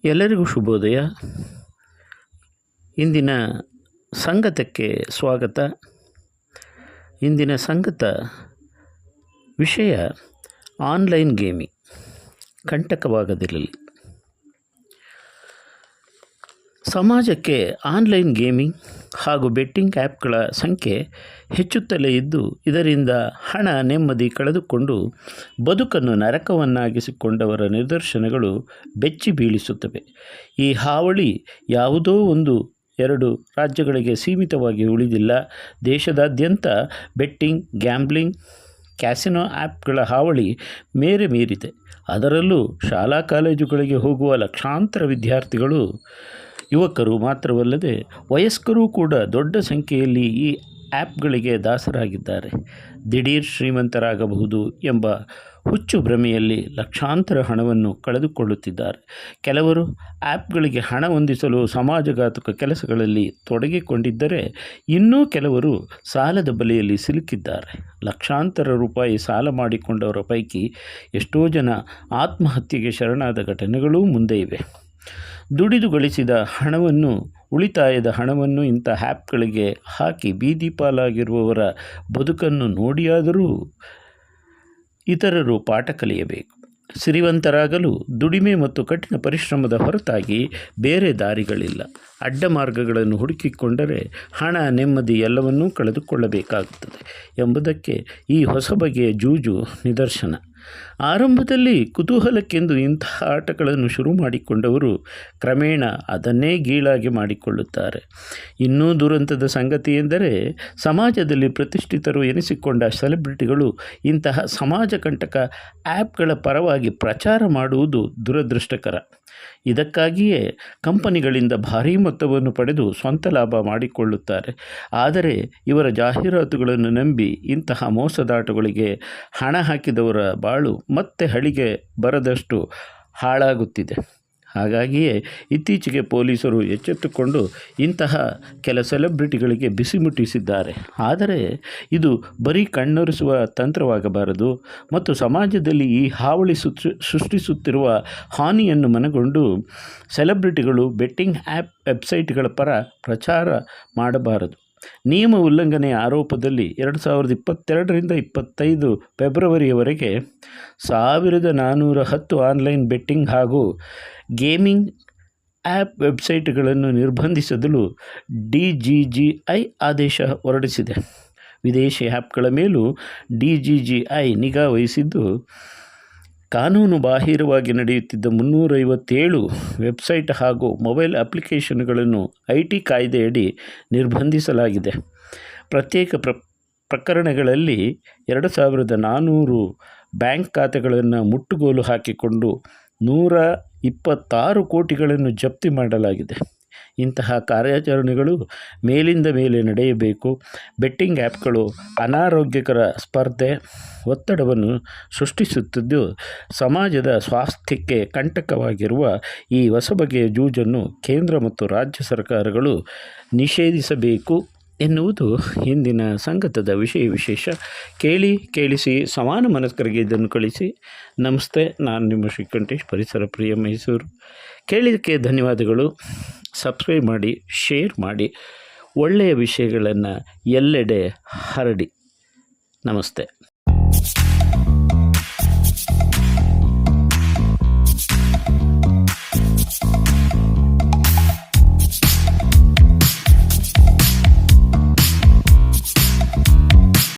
ಎಲ್ಲರಿಗೂ ಶುಭೋದಯ. ಇಂದಿನ ಸಂಗತಕ್ಕೆ ಸ್ವಾಗತ. ಇಂದಿನ ಸಂಗತ ವಿಷಯ ಆನ್ಲೈನ್ ಗೇಮಿಂಗ್ ಕಂಟಕವಾಗದಿರಲಿ. ಸಮಾಜಕ್ಕೆ ಆನ್ಲೈನ್ ಗೇಮಿಂಗ್ ಹಾಗೂ ಬೆಟ್ಟಿಂಗ್ ಆ್ಯಪ್ಗಳ ಸಂಖ್ಯೆ ಹೆಚ್ಚುತ್ತಲೇ ಇದ್ದು, ಇದರಿಂದ ಹಣ ನೆಮ್ಮದಿ ಕಳೆದುಕೊಂಡು ಬದುಕನ್ನು ನರಕವನ್ನಾಗಿಸಿಕೊಂಡವರ ನಿದರ್ಶನಗಳು ಬೆಚ್ಚಿ ಬೀಳಿಸುತ್ತವೆ. ಈ ಹಾವಳಿ ಯಾವುದೋ 1-2 ರಾಜ್ಯಗಳಿಗೆ ಸೀಮಿತವಾಗಿ ಉಳಿದಿಲ್ಲ. ದೇಶದಾದ್ಯಂತ ಬೆಟ್ಟಿಂಗ್, ಗ್ಯಾಂಬ್ಲಿಂಗ್, ಕ್ಯಾಸಿನೋ ಆ್ಯಪ್ಗಳ ಹಾವಳಿ ಮೇರೆ ಮೀರಿದೆ. ಅದರಲ್ಲೂ ಶಾಲಾ ಕಾಲೇಜುಗಳಿಗೆ ಹೋಗುವ ಲಕ್ಷಾಂತರ ವಿದ್ಯಾರ್ಥಿಗಳು, ಯುವಕರು ಮಾತ್ರವಲ್ಲದೆ ವಯಸ್ಕರೂ ಕೂಡ ದೊಡ್ಡ ಸಂಖ್ಯೆಯಲ್ಲಿ ಈ ಆ್ಯಪ್ಗಳಿಗೆ ದಾಸರಾಗಿದ್ದಾರೆ. ದಿಢೀರ್ ಶ್ರೀಮಂತರಾಗಬಹುದು ಎಂಬ ಹುಚ್ಚು ಭ್ರಮೆಯಲ್ಲಿ ಲಕ್ಷಾಂತರ ಹಣವನ್ನು ಕಳೆದುಕೊಳ್ಳುತ್ತಿದ್ದಾರೆ. ಕೆಲವರು ಆ್ಯಪ್ಗಳಿಗೆ ಹಣ ಹೊಂದಿಸಲು ಸಮಾಜಘಾತುಕ ಕೆಲಸಗಳಲ್ಲಿ ತೊಡಗಿಕೊಂಡಿದ್ದರೆ, ಇನ್ನೂ ಕೆಲವರು ಸಾಲದ ಬಲೆಯಲ್ಲಿ ಸಿಲುಕಿದ್ದಾರೆ. ಲಕ್ಷಾಂತರ ರೂಪಾಯಿ ಸಾಲ ಮಾಡಿಕೊಂಡವರ ಪೈಕಿ ಎಷ್ಟೋ ಜನ ಆತ್ಮಹತ್ಯೆಗೆ ಶರಣಾದ ಘಟನೆಗಳೂ ಮುಂದೆ ಇವೆ. ದುಡಿದು ಗಳಿಸಿದ ಹಣವನ್ನು, ಉಳಿತಾಯದ ಹಣವನ್ನು ಇಂಥ ಆ್ಯಪ್ಗಳಿಗೆ ಹಾಕಿ ಬೀದಿ ಪಾಲಾಗಿರುವವರ ಬದುಕನ್ನು ನೋಡಿಯಾದರೂ ಇತರರು ಪಾಠ ಕಲಿಯಬೇಕು. ಸಿರಿವಂತರಾಗಲು ದುಡಿಮೆ ಮತ್ತು ಕಠಿಣ ಪರಿಶ್ರಮದ ಹೊರತಾಗಿ ಬೇರೆ ದಾರಿಗಳಿಲ್ಲ. ಅಡ್ಡ ಮಾರ್ಗಗಳನ್ನು ಹುಡುಕಿಕೊಂಡರೆ ಹಣ, ನೆಮ್ಮದಿ ಎಲ್ಲವನ್ನೂ ಕಳೆದುಕೊಳ್ಳಬೇಕಾಗುತ್ತದೆ ಎಂಬುದಕ್ಕೆ ಈ ಹೊಸ ಬಗೆಯ ಜೂಜು ನಿದರ್ಶನ. ಆರಂಭದಲ್ಲಿ ಕುತೂಹಲಕ್ಕೆಂದು ಇಂತಹ ಆಟಗಳನ್ನು ಶುರು ಮಾಡಿಕೊಂಡವರು ಕ್ರಮೇಣ ಅದನ್ನೇ ಗೀಳಾಗಿ ಮಾಡಿಕೊಳ್ಳುತ್ತಾರೆ. ಇನ್ನೂ ದುರಂತದ ಸಂಗತಿ ಎಂದರೆ, ಸಮಾಜದಲ್ಲಿ ಪ್ರತಿಷ್ಠಿತರು ಎನಿಸಿಕೊಂಡ ಸೆಲೆಬ್ರಿಟಿಗಳು ಇಂತಹ ಸಮಾಜ ಕಂಟಕ ಆ್ಯಪ್ಗಳ ಪರವಾಗಿ ಪ್ರಚಾರ ಮಾಡುವುದು ದುರದೃಷ್ಟಕರ. ಇದಕ್ಕಾಗಿಯೇ ಕಂಪನಿಗಳಿಂದ ಭಾರೀ ಮೊತ್ತವನ್ನು ಪಡೆದು ಸ್ವಂತ ಲಾಭ ಮಾಡಿಕೊಳ್ಳುತ್ತಾರೆ. ಆದರೆ ಇವರ ಜಾಹೀರಾತುಗಳನ್ನು ನಂಬಿ ಇಂತಹ ಮೋಸದಾಟಗಳಿಗೆ ಹಣ ಹಾಕಿದವರ ಬಾಳು ಮತ್ತೆ ಹಳಿಗೆ ಬರದಷ್ಟು ಹಾಳಾಗುತ್ತಿದೆ. ಹಾಗಾಗಿಯೇ ಇತ್ತೀಚೆಗೆ ಪೊಲೀಸರು ಎಚ್ಚೆತ್ತುಕೊಂಡು ಇಂತಹ ಕೆಲ ಸೆಲೆಬ್ರಿಟಿಗಳಿಗೆ ಬಿಸಿ ಮುಟ್ಟಿಸಿದ್ದಾರೆ. ಆದರೆ ಇದು ಬರೀ ಕಣ್ಣೊರೆಸುವ ತಂತ್ರವಾಗಬಾರದು ಮತ್ತು ಸಮಾಜದಲ್ಲಿ ಈ ಹಾವಳಿ ಸೃಷ್ಟಿಸುತ್ತಿರುವ ಹಾನಿಯನ್ನು ಮನಗೊಂಡು ಸೆಲೆಬ್ರಿಟಿಗಳು ಬೆಟ್ಟಿಂಗ್ ಆ್ಯಪ್ ವೆಬ್ಸೈಟ್ಗಳ ಪರ ಪ್ರಚಾರ ಮಾಡಬಾರದು. ನಿಯಮ ಉಲ್ಲಂಘನೆಯ ಆರೋಪದಲ್ಲಿ 2022ರಿಂದ 25 ಫೆಬ್ರವರಿಯವರೆಗೆ 1410 ಆನ್ಲೈನ್ ಬೆಟ್ಟಿಂಗ್ ಹಾಗೂ ಗೇಮಿಂಗ್ ಆ್ಯಪ್ ವೆಬ್ಸೈಟ್ಗಳನ್ನು ನಿರ್ಬಂಧಿಸಲು DGGI ಆದೇಶ ಹೊರಡಿಸಿದೆ. ವಿದೇಶಿ ಆ್ಯಪ್ಗಳ ಮೇಲೂ DGGI ನಿಗಾ ವಹಿಸಿದ್ದು, ಕಾನೂನು ಬಾಹಿರವಾಗಿ ನಡೆಯುತ್ತಿದ್ದ 357 ವೆಬ್ಸೈಟ್ ಹಾಗೂ ಮೊಬೈಲ್ ಅಪ್ಲಿಕೇಶನ್ಗಳನ್ನು IT ಕಾಯ್ದೆಯಡಿ ನಿರ್ಬಂಧಿಸಲಾಗಿದೆ. ಪ್ರತ್ಯೇಕ ಪ್ರಕರಣಗಳಲ್ಲಿ 2400 ಬ್ಯಾಂಕ್ ಖಾತೆಗಳನ್ನು ಮುಟ್ಟುಗೋಲು ಹಾಕಿಕೊಂಡು 126 ಕೋಟಿಗಳನ್ನು ಜಪ್ತಿ ಮಾಡಲಾಗಿದೆ. ಇಂತಹ ಕಾರ್ಯಾಚರಣೆಗಳು ಮೇಲಿಂದ ಮೇಲೆ ನಡೆಯಬೇಕು. ಬೆಟ್ಟಿಂಗ್ ಆ್ಯಪ್ಗಳು ಅನಾರೋಗ್ಯಕರ ಸ್ಪರ್ಧೆ, ಒತ್ತಡವನ್ನು ಸೃಷ್ಟಿಸುತ್ತಿದ್ದು, ಸಮಾಜದ ಸ್ವಾಸ್ಥ್ಯಕ್ಕೆ ಕಂಟಕವಾಗಿರುವ ಈ ಹೊಸ ಬಗೆಯ ಜೂಜನ್ನು ಕೇಂದ್ರ ಮತ್ತು ರಾಜ್ಯ ಸರ್ಕಾರಗಳು ನಿಷೇಧಿಸಬೇಕು ಎನ್ನುವುದು ಇಂದಿನ ಸಂಗತದ ವಿಶೇಷ. ಕೇಳಿಸಿ ಸಮಾನ ಮನಸ್ಕರಿಗೆ ಇದನ್ನು ಕಳಿಸಿ. ನಮಸ್ತೆ, ನಾನು ನಿಮ್ಮ ಶ್ರೀಕಂಠೇಶ್, ಪರಿಸರ ಪ್ರಿಯ, ಮೈಸೂರು. ಕೇಳಿದ್ದಕ್ಕೆ ಧನ್ಯವಾದಗಳು. ಸಬ್ಸ್ಕ್ರೈಬ್ ಮಾಡಿ, ಶೇರ್ ಮಾಡಿ, ಒಳ್ಳೆಯ ವಿಷಯಗಳನ್ನು ಎಲ್ಲೆಡೆ ಹರಡಿ. ನಮಸ್ತೆ.